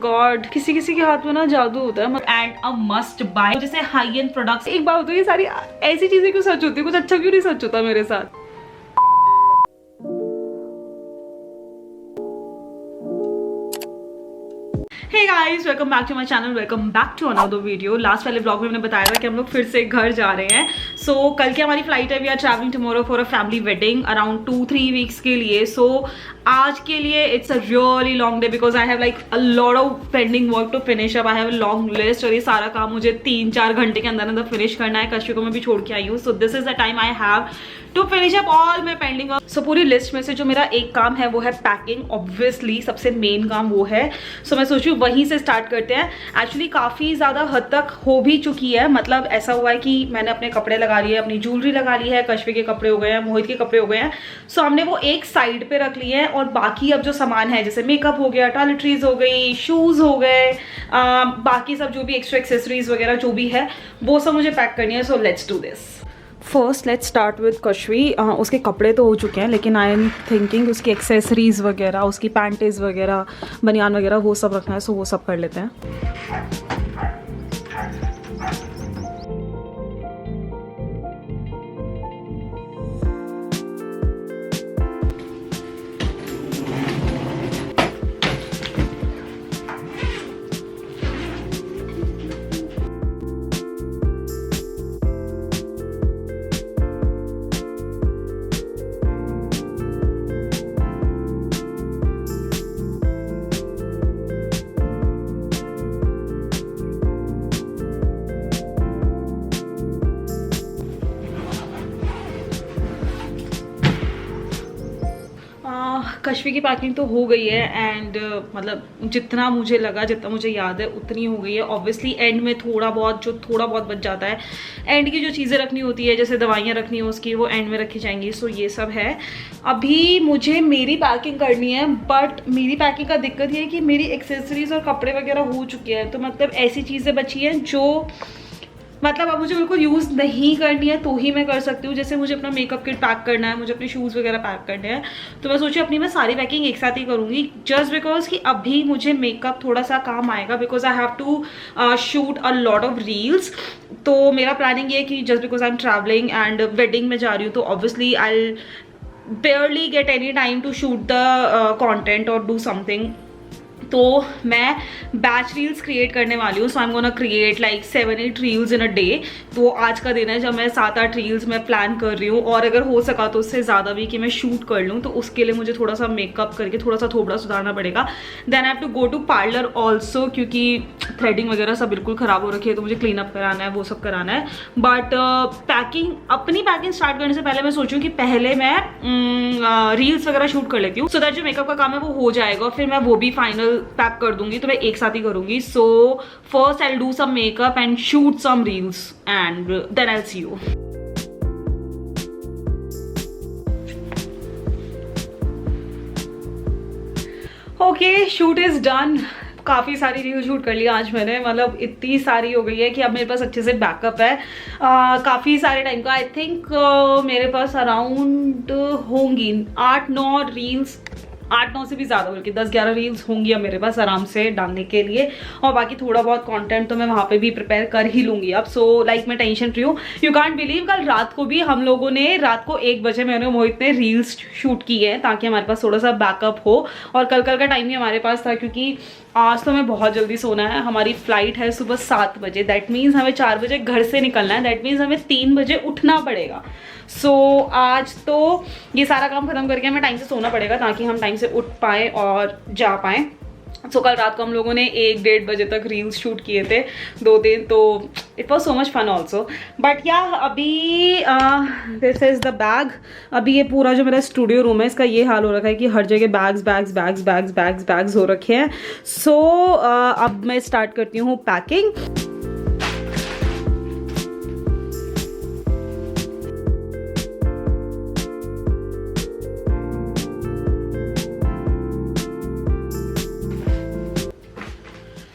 God, किसी किसी के हाथ में ना जादू होता है। एंड अ मस्ट बाय, जैसे हाई एंड प्रोडक्ट्स। एक बात होती है, ये सारी ऐसी चीजें क्यों सच होती है, कुछ अच्छा क्यों नहीं सच होता मेरे साथ। Hey guys, welcome back to my channel, welcome back to another video। Last वाले ब्लॉग में मैंने बताया था कि हम लोग फिर से घर जा रहे हैं। So कल की हमारी फ्लाइट है, we are travelling tomorrow for a family wedding around 2-3 weeks के लिए। So आज के लिए it's a really long day because I have like a lot of pending work to finish up. I have a long list और ये सारा काम मुझे 3-4 घंटे के अंदर अंदर फिनिश करना है। कश्यप को मैं भी छोड़ के आई हूँ। So this is the time I have to finish up all my pending work. So पूरी लिस्ट में से जो मेरा एक काम है वो है पैकिंग। ऑब्वियसली सबसे मेन काम वो है। सो मैं सोचूँ वहीं से स्टार्ट करते हैं। एक्चुअली काफ़ी ज़्यादा हद तक हो भी चुकी है। मतलब ऐसा हुआ है कि मैंने अपने कपड़े लगा लिए, अपनी ज्वेलरी लगा ली है, कश्यप के कपड़े हो गए हैं, मोहित के कपड़े हो गए हैं। सो हमने वो एक साइड पे रख लिए हैं और बाकी अब जो सामान है जैसे मेकअप हो गया, टॉयलेटरीज हो गई, शूज़ हो गए, बाकी सब जो भी एक्स्ट्रा एक्सेसरीज वगैरह जो भी है वो सब मुझे पैक करनी है। So let's do this. First let's start with Kashvi. उसके कपड़े तो हो चुके हैं लेकिन आई एम थिंकिंग उसकी एक्सेसरीज वगैरह, उसकी पैंटीज वगैरह, बनियान वगैरह वो सब रखना है। सो वो सब कर लेते हैं। कश्वी की पैकिंग तो हो गई है एंड मतलब जितना मुझे लगा, जितना मुझे याद है उतनी हो गई है। ऑब्वियसली एंड में थोड़ा बहुत बच जाता है। एंड की जो चीज़ें रखनी होती है जैसे दवाइयाँ रखनी हो उसकी, वो एंड में रखी जाएंगी। सो ये सब है। अभी मुझे मेरी पैकिंग करनी है बट मेरी पैकिंग का दिक्कत ये है कि मेरी एक्सेसरीज और कपड़े वगैरह हो चुके हैं। तो मतलब ऐसी चीज़ें बची हैं जो मतलब अब मुझे बिल्कुल यूज़ नहीं करनी है तो ही मैं कर सकती हूँ। जैसे मुझे अपना मेकअप किट पैक करना है, मुझे अपने शूज़ वगैरह पैक करने हैं, तो मैं सोची अपनी मैं सारी पैकिंग एक साथ ही करूँगी जस्ट बिकॉज कि अभी मुझे मेकअप थोड़ा सा काम आएगा because I have to shoot a lot of reels. तो मेरा प्लानिंग ये है कि just because I am travelling and wedding में जा रही हूँ तो obviously I barely get any time to shoot the content or do something। तो मैं बैच रील्स क्रिएट करने वाली हूँ। So I am gonna create like 7-8 reels in a day. तो आज का दिन है जब मैं 7-8 रील्स मैं प्लान कर रही हूँ और अगर हो सका तो उससे ज़्यादा भी कि मैं शूट कर लूँ। तो उसके लिए मुझे थोड़ा सा मेकअप करके थोड़ा सा थोबड़ा सुधारना पड़ेगा। Then I have to go to parlour also क्योंकि थ्रेडिंग वगैरह सब बिल्कुल ख़राब हो रखी है तो मुझे क्लीन अप कराना है, वो सब कराना है। बट पैकिंग, अपनी पैकिंग स्टार्ट करने से पहले मैं सोचूँ कि पहले मैं रील्स वगैरह शूट कर लेती हूँ। सो दैट जो मेकअप का काम है वो हो जाएगा, फिर मैं वो भी फाइनल पैक कर दूंगी। तो मैं एक साथ ही करूंगी। So first I will do some makeup and shoot some reels and then I will see you. Okay, shoot is done. काफ़ी सारी रील शूट कर लिया आज मैंने, मतलब इतनी सारी हो गई है कि अब मेरे पास अच्छे से बैकअप है काफ़ी सारे टाइम का। आई थिंक मेरे पास अराउंड होंगी 8-9 रील्स, 8-9 से भी ज़्यादा, बल्कि 10-11 रील्स होंगी अब मेरे पास आराम से डालने के लिए। और बाकी थोड़ा बहुत कंटेंट तो मैं वहाँ पे भी प्रिपेयर कर ही लूँगी अब। सो लाइक मैं टेंशन फ्री हूँ। यू कांट बिलीव कल रात को भी हम लोगों ने, रात को 1 बजे मैंने मोहित ने रील्स शूट की है ताकि हमारे पास थोड़ा सा बैकअप हो। और कल का टाइम भी हमारे पास था क्योंकि आज तो हमें बहुत जल्दी सोना है। हमारी फ्लाइट है सुबह 7 बजे। दैट मीन्स हमें 4 बजे घर से निकलना है। दैट मीन्स हमें 3 बजे उठना पड़ेगा। सो आज तो ये सारा काम खत्म करके हमें टाइम से सोना पड़ेगा ताकि हम टाइम से उठ पाएँ और जा पाएँ। सो कल रात को हम लोगों ने 1-1:30 बजे तक रील्स शूट किए थे 2-3। तो it was so much fun also. But yeah अभी दिस इज़ द बैग। अभी ये पूरा जो मेरा स्टूडियो रूम है इसका ये हाल हो रखा है कि हर जगह बैग्स हो रखे हैं। सो अब मैं स्टार्ट करती हूँ पैकिंग।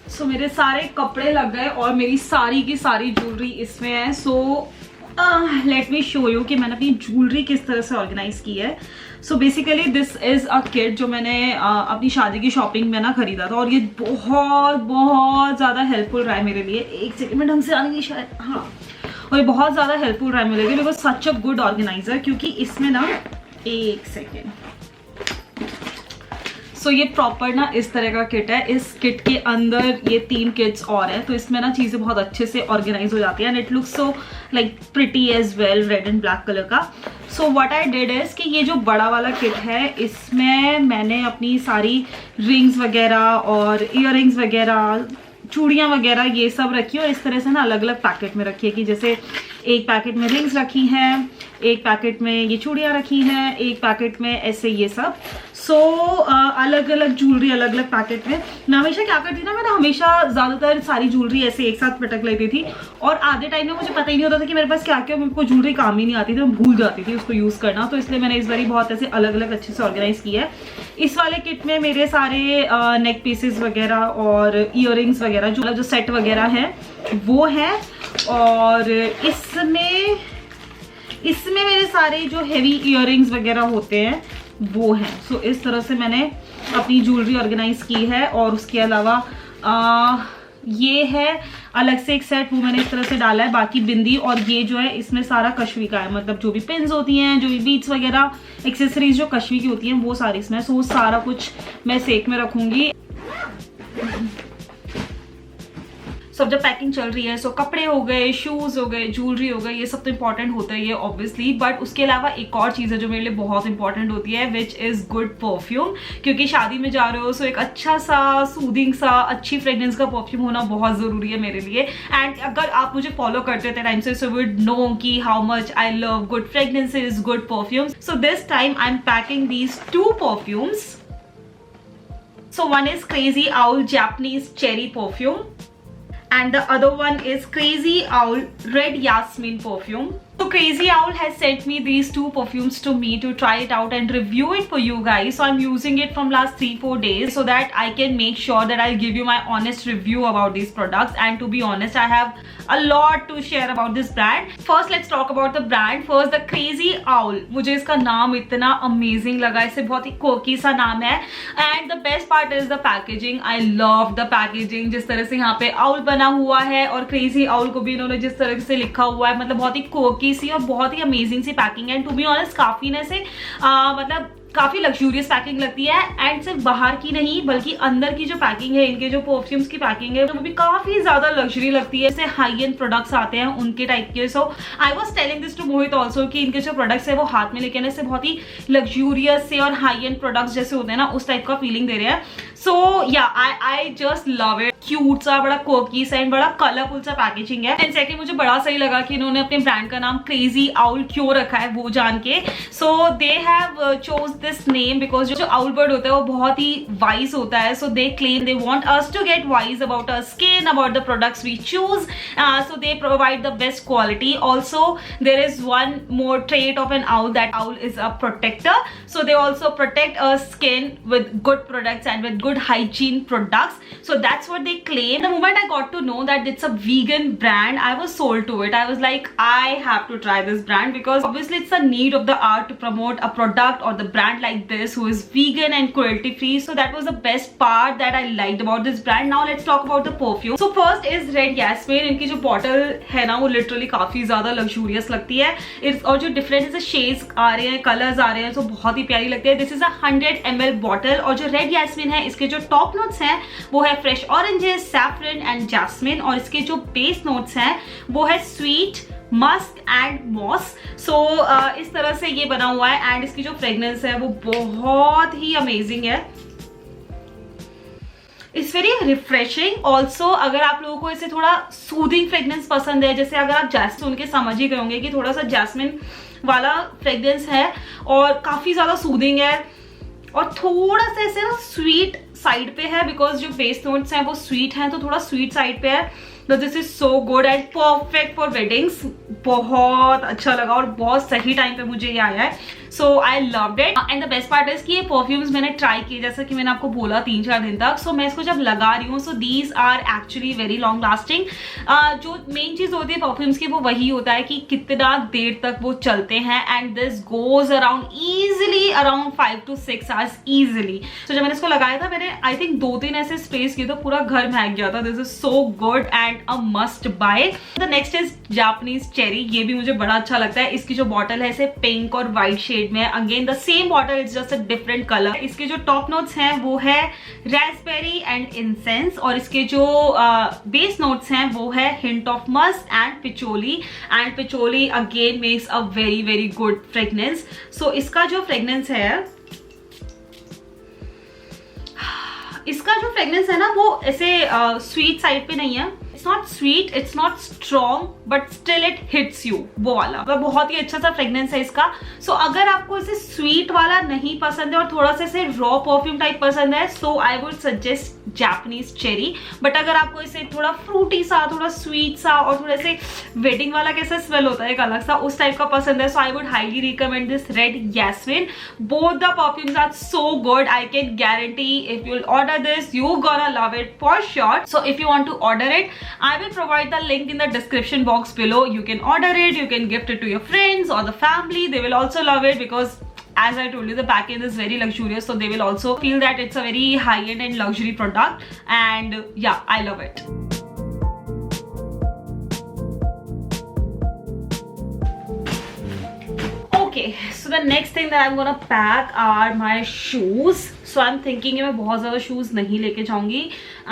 सो मेरे सारे कपड़े लग गए और मेरी सारी की सारी ज्वेलरी इसमें है। So let me show you कि मैंने अपनी ज्वेलरी किस तरह से ऑर्गेनाइज की है. So basically this is a kit जो मैंने अपनी शादी की शॉपिंग में ना खरीदा था, और ये बहुत बहुत ज़्यादा हेल्पफुल रहा है मेरे लिए. एक सेकेंड में ढंग से आने की शायद, हाँ, और ये बहुत ज़्यादा हेल्पफुल रहा है मेरे लिए because such a good organiser. क्योंकि इसमें ना, एक सेकेंड, सो ये प्रॉपर ना इस तरह का किट है. इस किट के अंदर ये 3 किट्स और है, तो इसमें ना चीज़ें बहुत अच्छे से ऑर्गेनाइज हो जाती है. And it looks so like pretty as well, red and black colour का. So what I did is कि ये जो बड़ा वाला किट है, इसमें मैंने अपनी सारी रिंग्स वगैरह और ईयर रिंग्स वगैरह, चूड़ियाँ वगैरह ये सब रखी और इस तरह से ना अलग अलग पैकेट में रखी है. कि जैसे एक पैकेट में रिंग्स रखी हैं, एक पैकेट में ये चूड़ियाँ रखी हैं, एक पैकेट में ऐसे ये सब. सो अलग अलग ज्वेलरी अलग अलग पैकेट में. मैं हमेशा क्या करती थी ना, मैं हमेशा ज़्यादातर सारी ज्वेलरी ऐसे एक साथ पटक लेती थी, और आधे टाइम में मुझे पता ही नहीं होता था कि मेरे पास क्या क्या, मेरे को ज्वेलरी काम ही नहीं आती थी, मैं भूल जाती थी उसको यूज़ करना. तो इसलिए मैंने इस बारी बहुत ऐसे अलग अलग अच्छे से ऑर्गेनाइज किया है. इस वाले किट में मेरे सारे नेक पीसेस वगैरह और ईयर रिंग्स वगैरह जो सेट वगैरह है वो है. और इसमें मेरे सारे जो हेवी ईयर रिंग्स वगैरह होते हैं वो हैं. सो इस तरह से मैंने अपनी ज्वेलरी ऑर्गेनाइज की है. और उसके अलावा ये है अलग से एक सेट, वो मैंने इस तरह से डाला है. बाकी बिंदी और ये जो है इसमें सारा कश्वी का है, मतलब जो भी पिन्स होती हैं, जो भी बीट्स वगैरह, एक्सेसरीज जो कश्वी की होती हैं वो सारी इसमें. सो सारा कुछ मैं सेक में रखूंगी. सब जब पैकिंग चल रही है, सो कपड़े हो गए, शूज हो गए, ज्वेलरी हो गए, ये सब तो इंपॉर्टेंट होता ही है ऑब्वियसली. बट उसके अलावा एक और चीज़ है जो मेरे लिए बहुत इंपॉर्टेंट होती है, विच इज़ गुड परफ्यूम. क्योंकि शादी में जा रहे हो, सो एक अच्छा सा सूदिंग सा अच्छी फ्रेग्रेंस का परफ्यूम होना बहुत ज़रूरी है मेरे लिए. एंड अगर आप मुझे फॉलो करते थे टाइम से, सो वुड नो कि how much I love good fragrances, good perfumes. So this time I am packing these 2 perfumes. So one is Crazy Owl Japanese Cherry Perfume, and the other one is Crazy Owl Red Yasmin Perfume. So Crazy Owl has sent me these 2 perfumes to me to try it out and review it for you guys. So I'm using it from last 3-4 days so that I can make sure that I'll give you my honest review about these products. And to be honest, I have a lot to share about this brand. First, let's talk about the brand. First, the Crazy Owl. मुझे इसका नाम इतना amazing लगा, इसे बहुत ही quirky सा नाम है. And the best part is the packaging. I love the packaging. जिस तरह से यहाँ पे owl बना हुआ है और Crazy Owl को भी इन्होंने जिस तरह से लिखा हुआ है, मतलब बहुत ही quirky सी और बहुत ही अमेजिंग सी पैकिंग है. टू बी ऑनेस्ट काफी ना से मतलब काफी लग्जूरियस पैकिंग लगती है. एंड सिर्फ बाहर की नहीं बल्कि अंदर की जो पैकिंग है, इनके जो परफ्यूम्स की पैकिंग है, वो भी काफी ज्यादा लग्जरी लगती है. जैसे हाई एंड प्रोडक्ट्स आते हैं उनके टाइप के. So I was telling this to Mohit also कि इनके जो प्रोडक्ट्स है वो हाथ में लेके आने से बहुत ही लग्जूरियस से और हाई एंड प्रोडक्ट्स जैसे होते हैं ना, उस टाइप का फीलिंग दे रहे हैं. सो yeah I just love it. Cute सा, बड़ा कोकी सा एंड बड़ा कलरफुल सा पैकेजिंग है. एंड सेकंड, मुझे बड़ा सही लगा कि इन्होंने अपने ब्रांड का नाम क्रेजी आउल क्यों रखा है वो जान के. So they have chose this name because जो आउल बर्ड होता है वो बहुत ही वाइज होता है. So they claim they want us to get wise about our skin, about the products we choose. So they provide the best quality. Also there is one more trait of an owl, that owl is a protector. So they also protect our skin with good products and with good hygiene products. So that's what they claim. The moment I got to know that it's a vegan brand, I was sold to it. I was like, I have to try this brand because obviously it's a need of the hour to promote a product or the brand like this who is vegan and cruelty free. So that was the best part that I liked about this brand. Now let's talk about the perfume. So first is Red Yasmin. इनकी जो bottle है ना वो literally काफी ज्यादा luxurious लगती है. और जो डिफरेंट से शेड्स आ रहे हैं, कलर्स आ रहे हैं, तो बहुत ही प्यारी लगती है. This is a 100 ml bottle. और जो रेड यास्मिन है, इसके जो टॉप नोट्स हैं वो है fresh oranges, saffron and jasmine. और इसके जो बेस नोट्स हैं वो है sweet, musk and moss. So इस तरह से ये बना हुआ है. एंड इसकी जो फ्रेग्रेंस है वो बहुत ही अमेजिंग है. It's very refreshing. ऑल्सो अगर आप लोगों को इसे थोड़ा सूदिंग फ्रेग्रेंस पसंद है, जैसे अगर आप जैस्मिन सुन के समझ ही गए होंगे कि थोड़ा सा जैस्मिन वाला फ्रेग्रेंस है और काफी ज्यादा सूदिंग है और थोड़ा सा ऐसे ना स्वीट साइड पे है बिकॉज जो बेस नोट्स हैं वो स्वीट हैं, तो थोड़ा स्वीट साइड पे है. तो this is so good and perfect for weddings. बहुत अच्छा लगा और बहुत सही टाइम पे मुझे ये आया है. So I loved it and the best part is कि ये परफ्यूम्स मैंने ट्राई किए, जैसा कि मैंने आपको बोला 3-4 दिन तक. सो मैं इसको जब लगा रही हूँ, so these are actually very long lasting. जो मेन चीज होती है परफ्यूम्स की वो वही होता है कि कितना देर तक वो चलते हैं. And this goes around easily around 5 to 6 hours easily. तो जब मैंने इसको लगाया था, मैंने आई थिंक 2-3 ऐसे स्प्रेस किए तो पूरा घर महक गया था. This is so good and a must buy. The next is Japanese cherry. ये भी मुझे बड़ा अच्छा लगता है. इसकी जो बॉटल है इसे पिंक और व्हाइट शेड में, again the same bottle, it's just a different colour. इसके जो टॉप नोट्स हैं वो है रास्पबेरी एंड इंसेंस, और इसके जो बेस नोट्स हैं वो है hint of musk and patchouli. And patchouli again makes a very very good fragrance. So इसका जो फ्रेग्रेंस है, ना वो ऐसे स्वीट साइड पे नहीं है. It's not sweet, it's not strong, but still it hits you, वो वाला. मतलब बहुत ही अच्छा सा फ्रेग्रेंस है इसका. सो अगर आपको इसे स्वीट वाला नहीं पसंद है और थोड़ा सा इसे रॉ परफ्यूम टाइप पसंद है, so I would suggest Japanese cherry. But अगर आपको इसे थोड़ा फ्रूटी सा, थोड़ा स्वीट सा और थोड़ा से वेडिंग वाला कैसा स्मेल होता है एक अलग सा, उस टाइप का पसंद है, so I would highly recommend this red jasmine. Both the perfumes are so good. I can guarantee if you order this, you gonna love it for sure. So if you want to order it, I will provide the link in the description box below. You can order it, you can gift it to your friends or the family. They will also love it because, as I told you, the packaging is very luxurious, so they will also feel that it's a very high-end and luxury product. And yeah, I love it. Okay, so the next thing that I'm gonna pack are my shoes. So I'm thinking मैं बहुत ज़्यादा shoes नहीं लेके जाऊँगी.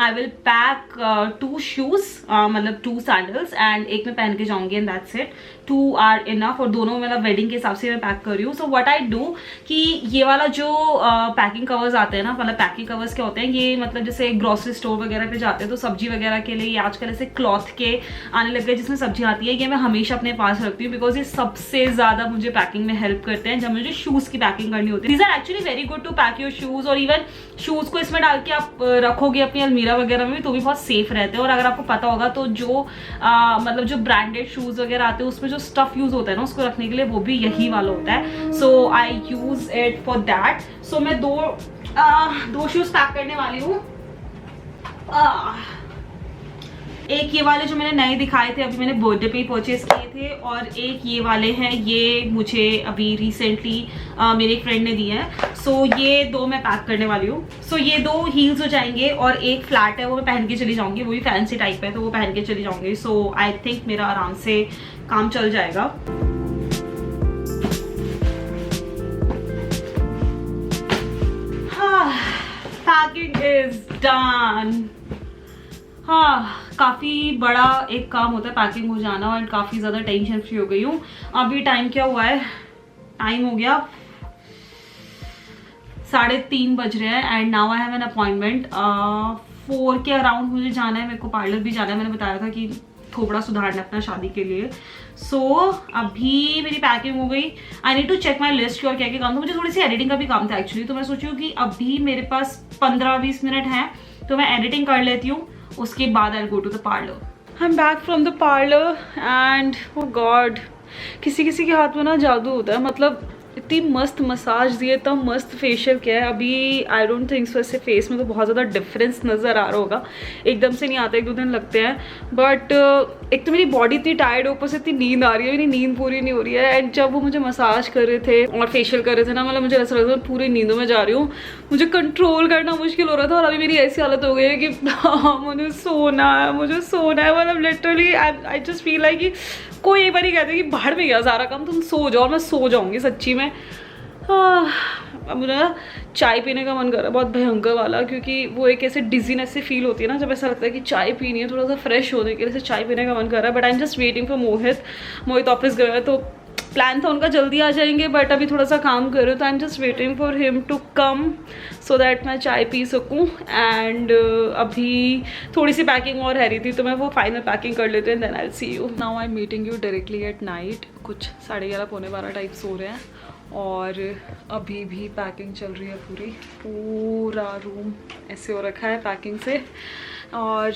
I will pack 2 shoes, मतलब 2 sandals, and एक मैं पहन के जाऊँगी and that's it. 2 are enough, और दोनों मतलब वेडिंग के हिसाब से मैं पैक कर रही हूँ. So what I do कि ये वाला जो पैकिंग कवर्स आते हैं ना, मतलब पैकिंग कवर्स क्या होते हैं, ये मतलब जैसे ग्रोसरी स्टोर वगैरह पे जाते हैं तो सब्जी वगैरह के लिए आजकल ऐसे क्लॉथ के आने लग गए जिसमें सब्जी आती है. ये मैं हमेशा अपने पास रखती हूँ बिकॉज ये सबसे ज़्यादा मुझे पैकिंग में हेल्प करते हैं जब मुझे शूज़ की पैकिंग करनी होती है. These are actually very good to pack your shoes. और इवन शूज़ को इसमें डाल के आप रखोगे अपनी अलमीरा वगैरह में भी तो भी बहुत सेफ रहते हैं. और अगर आपको पता होगा तो जो मतलब जो ब्रांडेड शूज़ वगैरह आते हैं उसमें जो स्टफ यूज़ होता है ना उसको रखने के लिए, वो भी यही वाला होता है. So I use it for that. सो मैं दो शूज़ पैक करने वाली हूँ. एक ये वाले जो मैंने नए दिखाए थे, अभी मैंने बर्थडे पे ही परचेज किए थे, और एक ये वाले हैं, ये मुझे अभी रिसेंटली मेरे एक फ्रेंड ने दिए हैं. सो ये 2 मैं पैक करने वाली हूँ. सो ये 2 हील्स हो जाएंगे और एक फ्लैट है वो मैं पहन के चली जाऊँगी, वो भी फैंसी टाइप है तो वो पहन के चली जाऊँगी. सो आई थिंक मेरा आराम से काम चल जाएगा. Packing is done. हाँ, काफ़ी बड़ा एक काम होता है पैकिंग हो जाना, एंड काफ़ी ज़्यादा टेंशन फ्री हो गई हूँ. अभी टाइम क्या हुआ है, टाइम हो गया 3:30 बज रहे हैं. And now I have an appointment 4 के अराउंड मुझे जाना है. मेरे को पार्लर भी जाना है, मैंने बताया था कि थोड़ा सुधारना अपना शादी के लिए. सो अभी मेरी पैकिंग हो गई. I need to check my list की और क्या क्या काम था. मुझे थोड़ी सी एडिटिंग का भी काम था एक्चुअली, तो मैं सोची हूँ कि अभी मेरे पास 15-20 मिनट हैं तो मैं एडिटिंग कर लेती हूँ, उसके बाद I go to the parlour. I am back from the parlour and oh god, किसी किसी के हाथ में ना जादू होता है. मतलब इतनी मस्त मसाज दिए, इतना मस्त फेशियल किया है. अभी आई डोंट थिंक सो ऐसे फेस में तो बहुत ज़्यादा डिफरेंस नज़र आ रहा होगा, एकदम से नहीं आता, 1-2 दिन लगते हैं. बट एक तो मेरी बॉडी इतनी टायर्ड, ऊपर से इतनी नींद आ रही है, मेरी नींद पूरी नहीं हो रही है. एंड जब वो मुझे मसाज कर रहे थे और फेशियल कर रहे थे ना, मतलब मुझे ऐसा लग रहा था पूरी नींदों में जा रही हूँ. मुझे कंट्रोल करना मुश्किल हो रहा था. और अभी मेरी ऐसी हालत हो गई है कि मुझे सोना है. मतलब literally I just feel like कि कोई एक बार ही कहते हैं कि बाहर में गया सारा काम, तुम सो जाओ. और मैं सो जाऊँगी सच्ची में. अब मुझे ना चाय पीने का मन कर रहा है बहुत भयंकर वाला, क्योंकि वो एक ऐसे डिजीनेस से फील होती है ना जब ऐसा लगता है कि चाय पीनी है, थोड़ा सा फ्रेश होने के लिए चाय पीने का मन कर रहा है. But I am just waiting for Mohit office गया है तो प्लान था उनका जल्दी आ जाएंगे, बट अभी थोड़ा सा काम कर रहे हो तो I am just waiting for him to come so that मैं चाय पी सकूँ. एंड अभी थोड़ी सी पैकिंग और है रही थी तो मैं वो फाइनल पैकिंग कर लेती हूँ. Then I will see you. Now I am meeting you directly at night. कुछ 11:30-12 टाइप सो रहे हैं और अभी भी पैकिंग चल रही है. पूरा रूम ऐसे हो रखा है पैकिंग से. और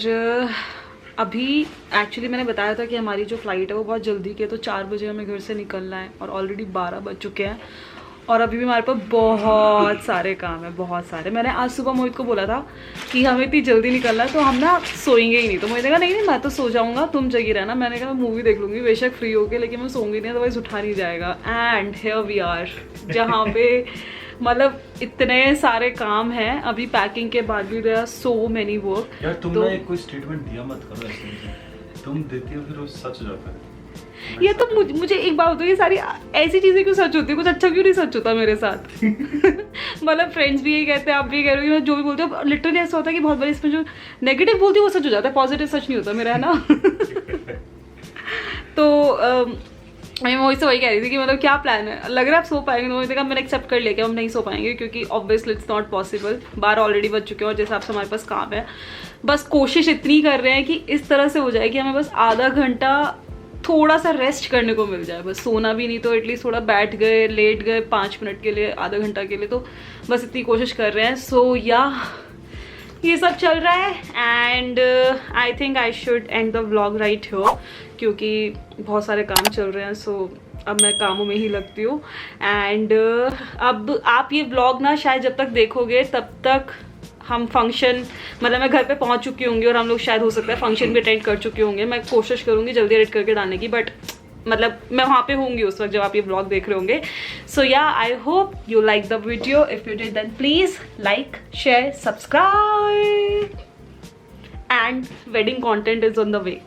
अभी एक्चुअली मैंने बताया था कि हमारी जो फ़्लाइट है वो बहुत जल्दी की है, तो 4 बजे हमें घर से निकलना है और ऑलरेडी 12 बज चुके हैं. और अभी भी हमारे पास बहुत सारे काम है, बहुत सारे। मैंने आज सुबह मोहित को बोला था कि हमें इतनी जल्दी निकलना है तो हम ना सोएंगे ही नहीं। तो मोहित ने कहा नहीं मैं तो सो जाऊँगा, तुम जगी रहना। मैंने कहा मैं मूवी देख लूँगी बेशक फ्री होके, लेकिन मैं सोऊंगी नहीं, अदरवाइज उठा नहीं जाएगा। एंड हियर वी आर, जहाँ पे मतलब इतने सारे काम हैं अभी पैकिंग के बाद भी। There are so many work. यार तुम ना एक कोई स्टेटमेंट दिया मत करो ऐसे, तुम देती हो फिर वो सच हो जाता है। ये तो मुझे एक बात बताओ, ये सारी ऐसी चीजें क्यों सच होती है? कुछ अच्छा क्यों नहीं सच होता मेरे साथ? मतलब फ्रेंड्स भी यही कहते हैं, आप भी कह रहे हो, मैं जो भी बोलते हो लिटरली ऐसा होता है कि बहुत बार इसमें जो नेगेटिव बोलती हूँ वो सच हो जाता है, पॉजिटिव सच नहीं होता मेरा, है ना? तो मैं वही से वही कह रही थी कि मतलब क्या प्लान है, लग रहा है आप सो पाएंगे? तो मुझे मैंने एक्सेप्ट कर लिया कि हम नहीं सो पाएंगे, क्योंकि obviously it's not possible. 12 already बज चुके हैं और जैसे आपसे हमारे पास काम है, बस कोशिश इतनी कर रहे हैं कि इस तरह से हो जाए कि हमें बस आधा घंटा थोड़ा सा रेस्ट करने को मिल जाए। बस सोना भी नहीं तो एटलीस्ट थोड़ा बैठ गए, लेट गए 5 मिनट के लिए, आधा घंटा के लिए, तो बस इतनी कोशिश कर रहे हैं। सो या ये सब चल रहा है and I think I should and the vlog right here, क्योंकि बहुत सारे काम चल रहे हैं। सो अब मैं कामों में ही लगती हूँ एंड अब आप ये व्लॉग ना शायद जब तक देखोगे तब तक हम फंक्शन, मतलब मैं घर पे पहुंच चुकी होंगी और हम लोग शायद हो सकता है फंक्शन भी अटेंड कर चुके होंगे। मैं कोशिश करूंगी जल्दी एडिट करके डालने की, बट मतलब मैं वहाँ पे होंगी उस वक्त जब आप ये ब्लॉग देख रहे होंगे। So yeah I hope you like the video. If you did then please like, share, subscribe and wedding content is on the way.